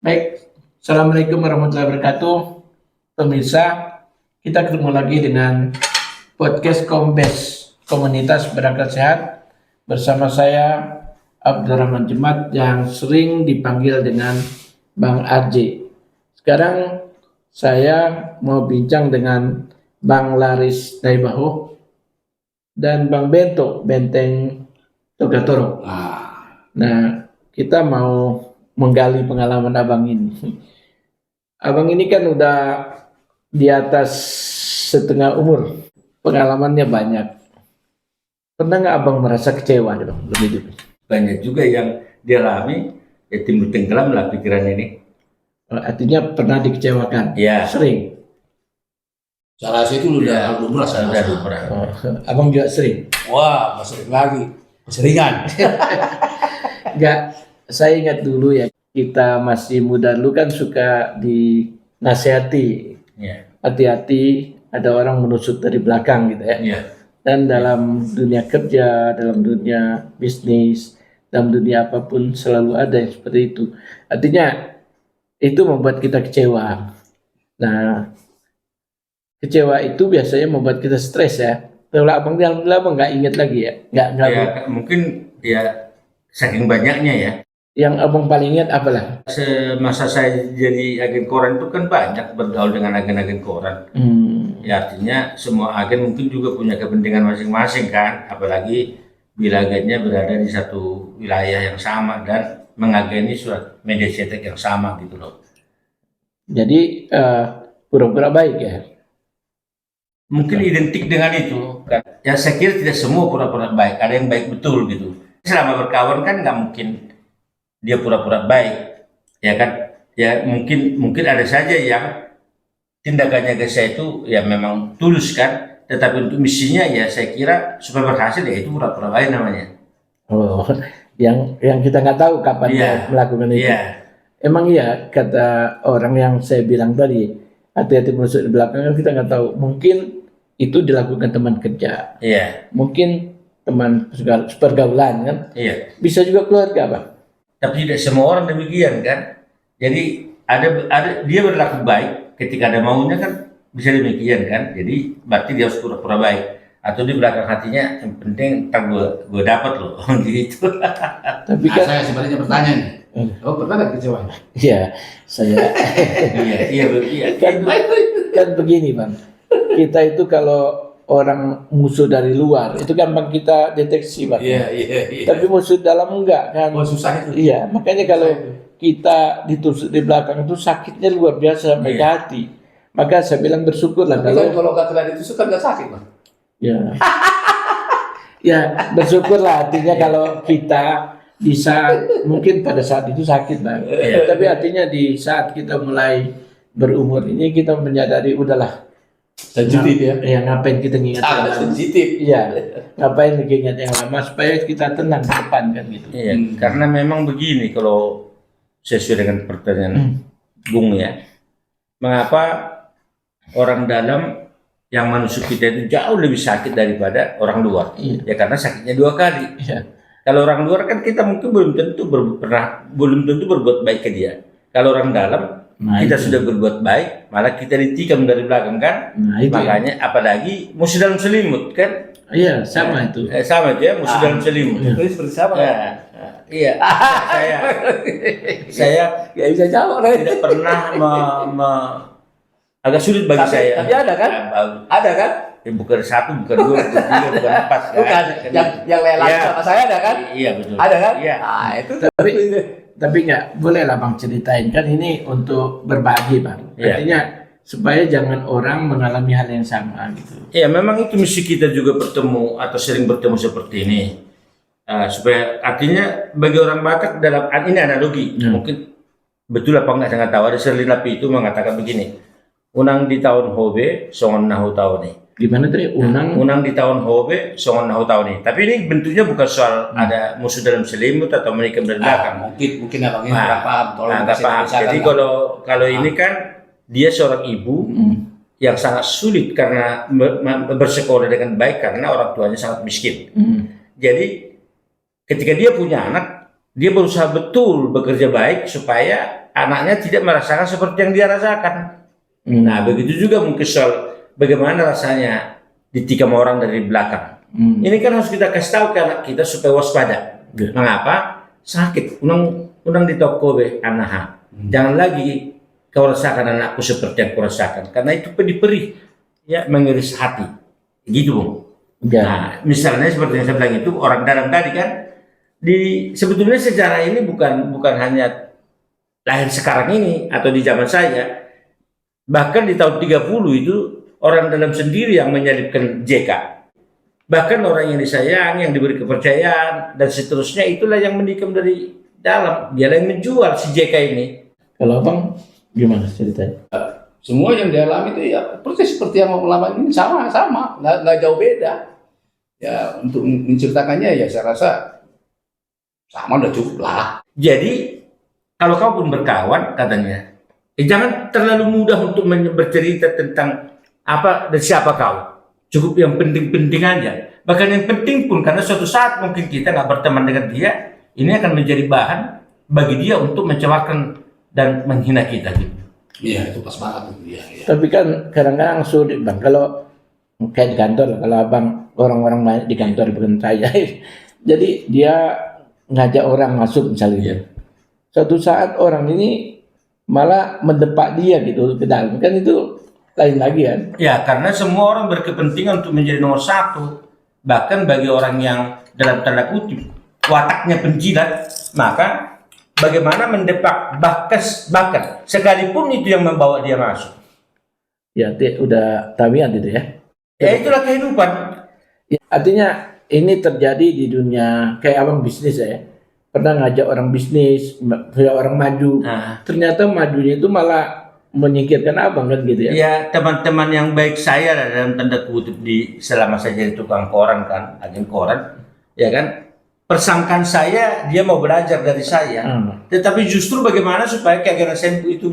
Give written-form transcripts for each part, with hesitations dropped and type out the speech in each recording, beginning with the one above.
Baik, Assalamualaikum warahmatullahi wabarakatuh. Pemirsa, kita ketemu lagi dengan podcast Kombes, Komunitas Berangkat Sehat. Bersama saya, Abdurrahman Jemat, yang sering dipanggil dengan Bang RJ. Sekarang saya mau bincang dengan Bang Laris Daibaho dan Bang Bento, Benteng Togatoro. Nah, kita mau menggali pengalaman abang ini. Abang ini kan udah di atas setengah umur, pengalamannya banyak. Pernah nggak abang merasa kecewa gitu dalam hidup? Banyak juga yang dialami, ya timbul tenggelam lah pikiran ini. Artinya pernah dikecewakan? Ya. Sering? Saya rasa itu udah lumrah saya Udah rasa. lumrah. Abang juga sering? Wah, masih sering lagi. Keseringan. Enggak, saya ingat dulu ya, kita masih muda dulu kan suka dinasehati. Ya. Hati-hati, ada orang menusuk dari belakang gitu ya. Ya. Dan dalam dunia kerja, dalam dunia bisnis, dalam dunia apapun selalu ada yang seperti itu. Artinya itu membuat kita kecewa. Nah, kecewa itu biasanya membuat kita stres ya. Kalau abang alhamdulillah abang nggak ingat lagi ya, nggak. Ya, mungkin ya saking banyaknya ya. Yang abang paling ingat apalah? Semasa saya jadi agen koran itu kan banyak bergaul dengan agen-agen koran. Ya artinya semua agen mungkin juga punya kepentingan masing-masing kan, apalagi bila agennya berada di satu wilayah yang sama dan mengageni surat media cetak yang sama gitu loh. Jadi pura-pura baik ya. Mungkin identik dengan itu kan. Ya saya kira tidak semua pura-pura baik, ada yang baik betul gitu. Selama berkawan kan nggak mungkin dia pura-pura baik, ya kan? Ya mungkin ada saja yang tindakannya ke saya itu ya memang tulus kan, tetapi untuk misinya ya saya kira supaya berhasil ya itu pura-pura baik namanya. Oh, yang kita nggak tahu kapan dia melakukan itu. Iya. Emang iya kata orang yang saya bilang tadi, hati-hati menusuk di belakang kan kita nggak tahu. Mungkin itu dilakukan teman kerja. Iya. Mungkin teman pergaulan kan. Iya. Bisa juga keluarga, Bang. Tapi tidak semua orang demikian kan. Jadi ada dia berlaku baik ketika ada maunya kan bisa demikian kan. Jadi berarti dia harus pura-pura baik. Atau di belakang hatinya yang penting ntar gue dapat loh gitu. Tapi kan Saya sebenarnya bertanya nih. Oh, pernah nggak kecewa? iya, saya iya. kan begini, Bang. Kita itu kalau orang musuh dari luar itu gampang kita deteksi, Bang. Iya. Tapi musuh dalam enggak kan. Oh, susah itu. Iya, makanya kalau kita ditusuk di belakang itu sakitnya luar biasa sampai ke hati. Maka saya bilang bersyukurlah Tapi kan kalau kata ditusuk kan nggak sakit, Bang. ya. Ya, bersyukurlah artinya kalau kita bisa mungkin pada saat itu sakit, Bang. Tapi artinya di saat kita mulai berumur ini kita menyadari udahlah Sensitif ya. ya ngapain kita ngingat yang Sangat lama. sensitif. Iya, ngapain ingat yang lama supaya kita tenang ke depan kan gitu. Iya, karena memang begini kalau sesuai dengan pertanyaan Bung ya. Mengapa orang dalam yang menusuk kita itu jauh lebih sakit daripada orang luar? Iya. Ya karena sakitnya dua kali. Iya. Kalau orang luar kan kita mungkin belum tentu berbuat baik ke dia. Kalau orang dalam kita sudah berbuat baik, malah kita ditikam dari belakang kan. Nah, itu makanya apalagi musuh dalam selimut kan. Iya, sama itu. Sama itu ya, musuh dalam selimut. Itu seperti siapa? Iya. saya Ya bisa jawab lah. tidak pernah agak sulit bagi saya. Tapi ada kan? Ada kan? Ya, bukan satu, bukan dua, bukan tiga, bukan empat. Bukan. Yang lelang Iya. sama saya ada kan? Iya betul. Ada kan? Iya. Nah, itu Tapi nggak boleh lah Bang ceritain kan ini untuk berbagi Bang. Iya. Artinya supaya jangan orang mengalami hal yang sama gitu. Ya memang itu misi kita juga bertemu atau sering bertemu seperti ini. Supaya artinya bagi orang Batak dalam ini analogi mungkin betul apa enggak saya nggak tahu. Ada Serlinapi itu mengatakan begini, unang di tahun Hobe songon nahu tahun ini. Gimana tadi unang di tahun Hobe songon nahu tahun ini. Tapi ini bentuknya bukan soal ada musuh dalam selimut atau menikam dari belakang. mungkin abangnya nggak paham. Nggak paham. Jadi kalau ini kan dia seorang ibu yang sangat sulit karena bersekolah dengan baik karena orang tuanya sangat miskin. Jadi ketika dia punya anak, dia berusaha betul bekerja baik supaya anaknya tidak merasakan seperti yang dia rasakan. Nah, begitu juga mungkin soal bagaimana rasanya ditikam orang dari belakang. Ini kan harus kita kasih tahu ke anak kita supaya waspada. Mengapa? Sakit. Unang di toko anak. Jangan lagi kau rasakan anakku seperti yang kau rasakan. Karena itu pedih-perih, ya, mengiris hati. Gitu, Bung. Ya. Nah, misalnya seperti yang saya bilang itu orang dalam tadi kan, sebetulnya sejarah ini bukan hanya lahir sekarang ini atau di zaman saya. Bahkan di tahun 30 itu orang dalam sendiri yang menyalibkan JK. Bahkan orang yang disayang, yang diberi kepercayaan dan seterusnya itulah yang menikam dari dalam. Dia yang menjual si JK ini. Kalau abang gimana ceritanya? Semua yang dialami itu ya persis seperti yang lama ini sama, nggak jauh beda. Ya untuk menceritakannya ya saya rasa sama udah cukup lah. Jadi kalau kau pun berkawan katanya, jangan terlalu mudah untuk bercerita tentang apa dan siapa kau. Cukup yang penting-penting aja. Bahkan yang penting pun karena suatu saat mungkin kita nggak berteman dengan dia, ini akan menjadi bahan bagi dia untuk mencemarkan dan menghina kita gitu. Iya itu pas banget itu. Iya. Tapi kan kadang-kadang sulit bang, kalau kayak di kantor, kalau abang orang-orang banyak di kantor bukan saya, jadi dia ngajak orang masuk misalnya, suatu saat orang ini malah mendepak dia gitu ke dalam, kan itu lain lagi kan? Ya karena semua orang berkepentingan untuk menjadi nomor satu, bahkan bagi orang yang dalam tanda kutip wataknya penjilat, maka bagaimana mendepak bahkan sekalipun itu yang membawa dia masuk. Ya udah tabiat itu ya. Ya itulah kehidupan. Ya, artinya ini terjadi di dunia kayak abang bisnis ya. Pernah ngajak orang bisnis, orang maju. Nah, Ternyata majunya itu malah menyingkirkan abang kan gitu ya. ya teman-teman yang baik saya lah, dalam tanda kutip selama saya jadi tukang koran kan, agen koran, ya kan. Persangkaan saya dia mau belajar dari saya. Tetapi justru bagaimana supaya keagenan saya itu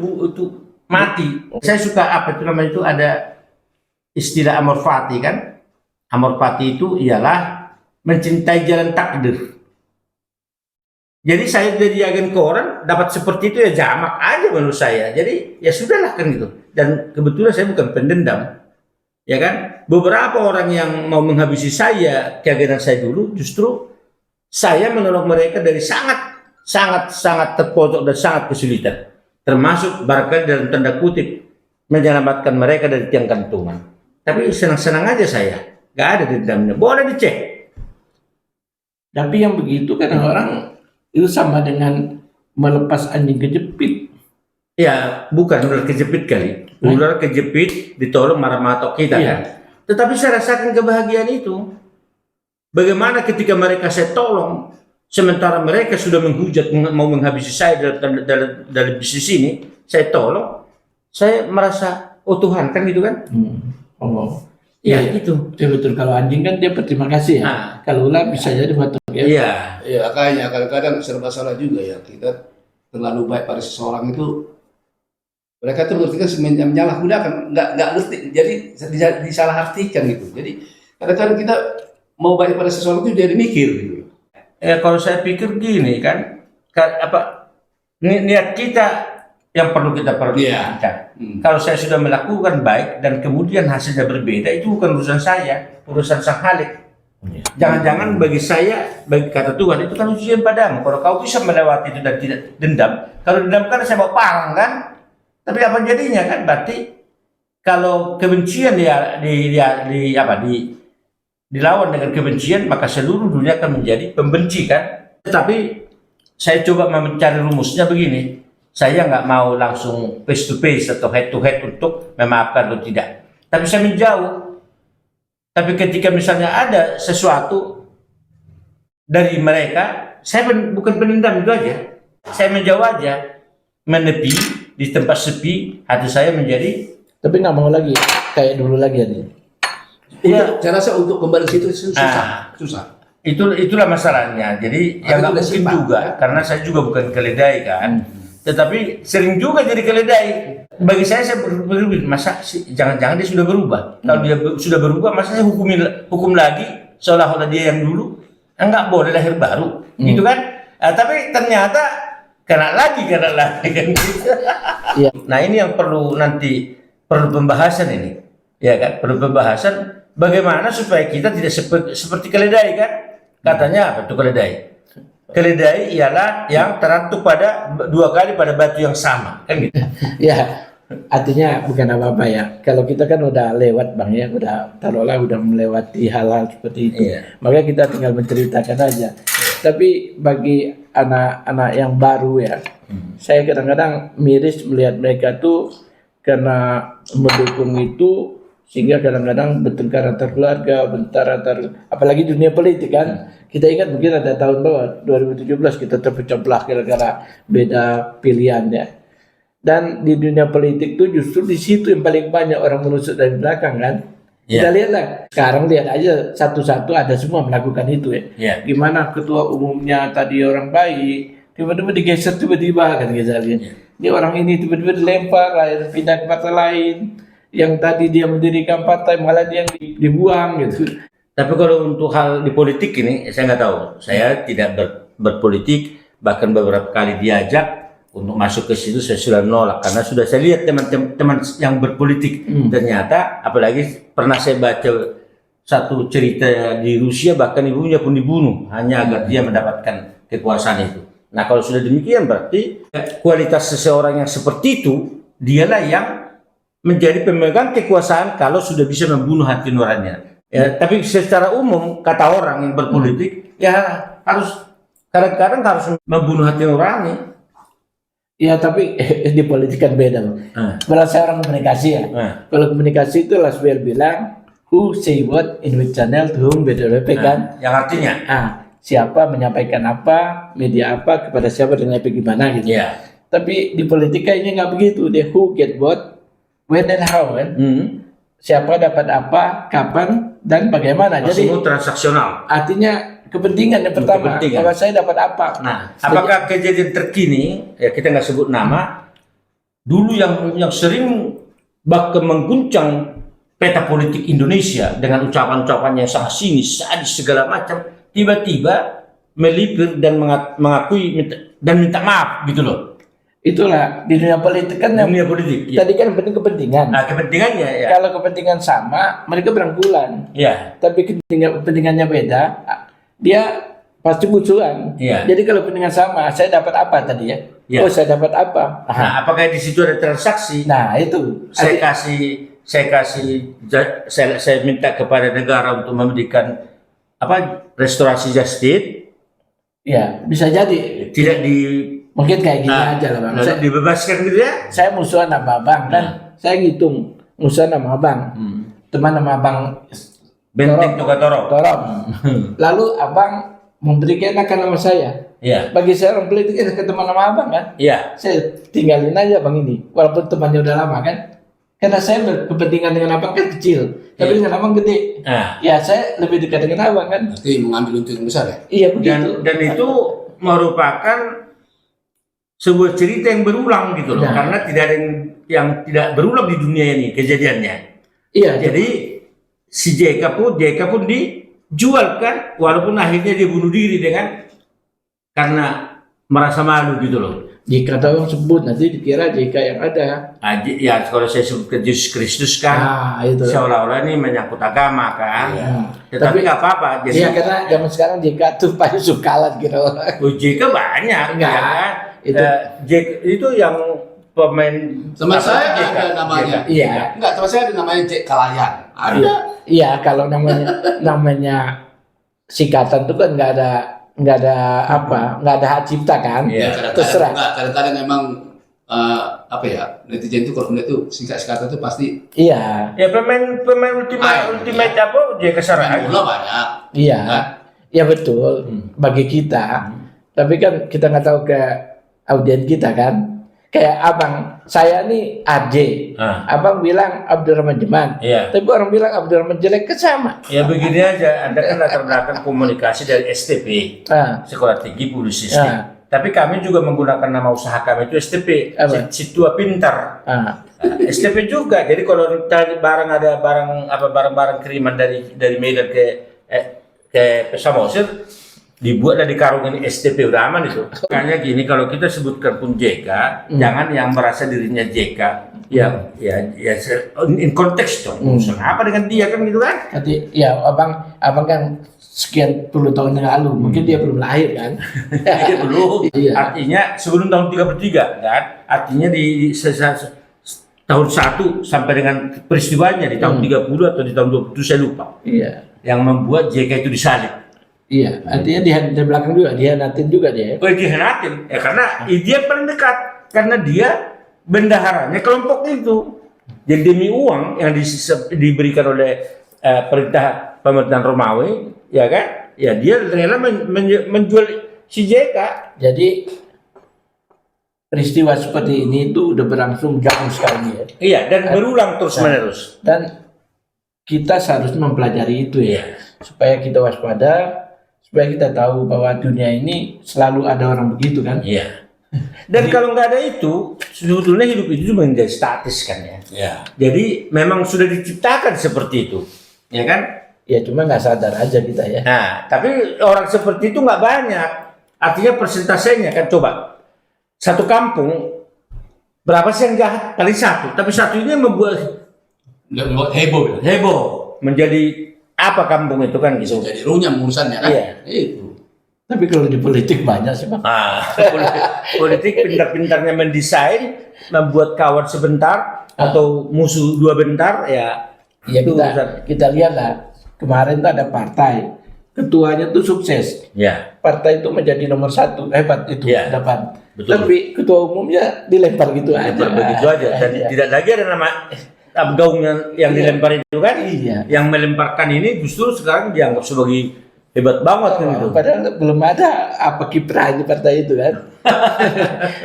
mati. Saya suka apa itu namanya itu ada istilah amor fati kan. Amor fati itu ialah mencintai jalan takdir. Jadi saya dari agen koran dapat seperti itu ya jamak aja menurut saya. Jadi ya sudahlah kan gitu. Dan kebetulan saya bukan pendendam. Ya kan? Beberapa orang yang mau menghabisi saya, keagenan saya dulu, justru saya menolong mereka dari sangat terpojok dan sangat kesulitan. Termasuk barangkali dalam tanda kutip menyelamatkan mereka dari tiang gantungan. Tapi senang-senang aja saya, nggak ada dendamnya. Boleh dicek. Tapi yang begitu kan orang itu sama dengan melepas anjing kejepit. Ya, bukan ular kejepit kali. Ular kejepit ditolong marah-matok kita kan. Tetapi saya rasakan kebahagiaan itu. Bagaimana ketika mereka saya tolong, sementara mereka sudah menghujat mau menghabisi saya dalam bisnis ini, saya tolong, saya merasa oh Tuhan kan gitu kan? Oh, iya iya itu. Ya, betul, kalau anjing kan dia berterima kasih ya. Kalau ular bisa jadi batuk ya. Iya. Ya makanya kadang-kadang serba salah juga ya kita terlalu baik pada seseorang itu. Mereka tuh ngerti kan menyalahgunakan, nggak ngerti, jadi disalahartikan gitu. Jadi kadang-kadang kita mau baik pada seseorang itu jadi mikir gitu. Kalau saya pikir gini kan, niat kita yang perlu kita perhatikan. Kalau saya sudah melakukan baik dan kemudian hasilnya berbeda, itu bukan urusan saya, urusan sang Khalik. Jangan-jangan bagi saya, bagi kata Tuhan itu kan ujian padamu. Kalau kau bisa melewati itu dan tidak dendam, kalau dendam kan saya bawa parang kan. Tapi apa jadinya kan? Berarti kalau kebencian dilawan dengan kebencian, maka seluruh dunia akan menjadi pembenci kan. Tetapi saya coba mencari rumusnya begini, saya nggak mau langsung face to face atau head to head untuk memaafkan atau tidak, tapi saya menjauh. Tapi ketika misalnya ada sesuatu dari mereka, saya bukan pendendam itu aja, saya menjauh aja, menepi di tempat sepi, hati saya menjadi. Tapi nggak mau lagi kayak dulu lagi ya. Iya, Saya rasa untuk kembali situ susah. Itulah masalahnya. Jadi yang nggak mungkin juga, karena saya juga bukan keledai kan. Tetapi sering juga jadi keledai. Bagi saya berpikir, masa jangan-jangan dia sudah berubah. Kalau dia sudah berubah, masa saya hukum lagi seolah-olah dia yang dulu. Enggak boleh lahir baru, gitu kan? Tapi ternyata kena lagi kan gitu. Iya. Nah ini yang perlu pembahasan ini, ya kan? Perlu pembahasan bagaimana supaya kita tidak seperti keledai kan? Katanya apa tuh keledai? Keledai ialah yang terantuk dua kali pada batu yang sama, kan gitu. Ya, artinya bukan apa-apa ya. Kalau kita kan udah lewat Bang ya, udah taruhlah udah melewati hal-hal seperti itu. Iya. Makanya kita tinggal menceritakan aja. Tapi bagi anak-anak yang baru ya, saya kadang-kadang miris melihat mereka tuh karena mendukung itu sehingga kadang-kadang bertengkar antar keluarga, apalagi dunia politik kan. Kita ingat mungkin ada tahun berapa 2017 kita terpecah belah gara-gara beda pilihan ya. Dan di dunia politik tuh justru di situ yang paling banyak orang menusuk dari belakang kan. Kita lihatlah sekarang, lihat aja satu-satu ada semua melakukan itu ya. Gimana ketua umumnya tadi orang baik, tiba-tiba digeser tiba-tiba kan kita lihat. Ini orang ini tiba-tiba dilempar, pindah ke partai lain. Yang tadi dia mendirikan partai malah dia yang dibuang gitu. Tapi kalau untuk hal di politik ini, saya nggak tahu. Saya tidak berpolitik, bahkan beberapa kali diajak untuk masuk ke situ saya sudah nolak karena sudah saya lihat teman-teman yang berpolitik ternyata, apalagi pernah saya baca satu cerita di Rusia bahkan ibunya pun dibunuh hanya agar dia mendapatkan kekuasaan itu. Nah kalau sudah demikian berarti kualitas seseorang yang seperti itu dialah yang menjadi pemegang kekuasaan kalau sudah bisa membunuh hati nuraninya. Ya, tapi secara umum kata orang yang berpolitik ya kadang-kadang harus membunuh hati nurani. Ya tapi di politik kan beda. Kalau saya orang komunikasi ya. Kalau komunikasi itu Laswell bilang who say what in which channel to whom BWP kan. Yang artinya siapa menyampaikan apa, media apa kepada siapa dengan gimana gitu. Tapi di politik kayaknya nggak begitu. Dia who get what, when and how kan. Siapa dapat apa, kapan, dan bagaimana. Jadi Jadi transaksional. Artinya kepentingan yang pertama. Kalau saya dapat apa. Nah, apakah kejadian terkini, ya kita nggak sebut nama, dulu yang sering bahkan mengguncang peta politik Indonesia dengan ucapan-ucapan yang sangat sinis, sadis segala macam, tiba-tiba melipir dan mengakui dan minta maaf gitu loh. Itulah di dunia politik kan. Dunia politik. Tadi kan penting kepentingan. Nah, kepentingannya ya. Kalau kepentingan sama, mereka berangkulan. Tapi kepentingannya beda, dia pasti musuhan. Jadi kalau kepentingan sama, saya dapat apa tadi ya? Oh, saya dapat apa? Nah, apakah di situ ada transaksi? Nah, itu. Saya minta kepada negara untuk memberikan restorasi justice. Ya, bisa jadi. Tidak mungkin kayak gini aja lah Bang. Saya dibebaskan gitu ya? Saya musuhan sama Abang kan. Saya ngitung musuhan sama Abang. Teman sama Abang Benteng juga Torong. Lalu Abang memberikan enakan sama saya. Bagi saya orang politik enakan teman sama Abang kan. Saya tinggalin aja Bang ini. Walaupun temannya udah lama kan. Karena saya berkepentingan dengan Abang kan kecil. Tapi dengan Abang gede. Ya saya lebih dekat dengan Abang kan. Berarti mengambil untung yang besar ya? Iya begitu. Dan itu merupakan sebuah cerita yang berulang gitu loh. Karena tidak ada yang tidak berulang di dunia ini kejadiannya. Jadi si JK pun dijual kan, walaupun akhirnya dia bunuh diri karena merasa malu gitu loh. Jika orang sebut nanti dikira JK yang ada. Ya kalau saya sebut ke Yesus Kristus kan, seolah-olah ini menyangkut agama kan. Tetapi nggak apa-apa. Iya karena zaman sekarang JK tuh paling sukalan gitu. JK banyak. Enggak. Itu yang pemain teman saya ada namanya. Enggak, teman saya ada namanya Jack Kalayan. Ada. Iya, kalau namanya singkatan itu kan nggak ada hak cipta kan. Terserah. Kadang-kadang memang netizen itu kalau melihat tuh singkatan itu pasti. Ya pemain ultimate apa Jack Kesaraan. Banyak. Iya betul bagi kita. Tapi kan kita nggak tahu ke audien kita kan. Kayak Abang, saya nih AJ. Abang bilang Abdurrahman Jeman. Tapi orang bilang Abdurrahman Jelek kan sama. Ya begini aja, Anda kan latar belakang komunikasi dari STP, Sekolah Tinggi Publisistik. Tapi kami juga menggunakan nama usaha kami itu STP, Situa Pintar. STP juga. Jadi kalau cari barang kiriman dari Medan ke Samosir, dibuatlah di karung ini STP udah aman itu. Makanya gini, kalau kita sebutkan pun JK, jangan yang merasa dirinya JK. Ya, in konteks dong. Urusan apa dengan dia kan gitu kan? Nanti ya abang kan sekian puluh tahun yang lalu, mungkin dia belum lahir kan? Dia belum. Iya. Artinya sebelum tahun 33 kan? Artinya di tahun 1 sampai dengan peristiwanya di tahun 30 atau di tahun 20 saya lupa. Iya. Yang membuat JK itu disalib. Iya, artinya di belakang juga, dihianatin juga dia. Oh, dihianatin. Ya karena dia paling dekat. Karena dia bendaharanya kelompok itu. Jadi demi uang yang diberikan oleh perintah pemerintahan Romawi, ya kan? Ya dia rela menjual si JK. Jadi peristiwa seperti ini itu udah berlangsung jauh sekali ya. Iya, dan berulang terus-menerus. Dan kita seharusnya mempelajari itu ya, supaya kita waspada, supaya kita tahu bahwa dunia ini selalu ada orang begitu kan. Iya. Dan kalau nggak ada itu, sebetulnya hidup itu cuma menjadi statis kan ya. Ya. Jadi memang sudah diciptakan seperti itu, ya kan? Ya cuma nggak sadar aja kita ya. Nah, tapi orang seperti itu nggak banyak. Artinya persentasenya kan coba satu kampung berapa sih yang jahat? Paling satu. Tapi satu ini membuat heboh. heboh menjadi apa kampung itu kan gitu. Jadi runyam urusannya kan. Iya. Itu. Tapi kalau di politik banyak sih Bang. Politik pintar-pintarnya mendesain, membuat kawan sebentar atau musuh dua bentar ya. Ya itu kita lihat lah, kemarin tuh ada partai, ketuanya tuh sukses. Ya. Partai itu menjadi nomor 1, hebat itu Ya. dapat. Betul. Tapi ketua umumnya dilempar gitu aja. Begitu aja dan Iya. tidak lagi ada nama gaung yang dilempar itu kan. Iya. Yang melemparkan ini justru sekarang dianggap sebagai hebat banget kan gitu. Padahal belum ada apa kiprahnya partai itu kan.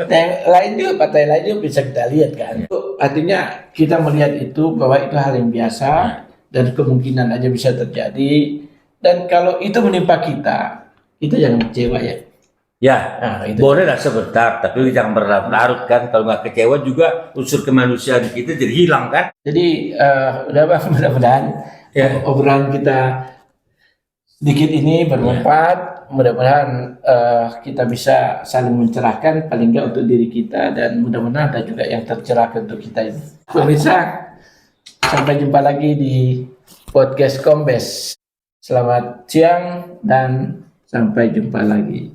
Nah, yang lain juga partai lain juga bisa kita lihat kan. Artinya kita melihat itu bahwa itu hal yang biasa dan kemungkinan aja bisa terjadi. Dan kalau itu menimpa kita jangan kecewa ya. Ya, Nah, itu. bolehlah sebentar, tapi jangan berlarut-larut kan. Kalau nggak kecewa juga unsur kemanusiaan kita jadi hilang kan. Jadi udah Bang, mudah-mudahan obrolan kita sedikit ini bermanfaat. Mudah-mudahan kita bisa saling mencerahkan paling nggak untuk diri kita, dan mudah-mudahan ada juga yang tercerahkan untuk kita ini. Pemirsa, sampai jumpa lagi di podcast Kombes. Selamat siang dan sampai jumpa lagi.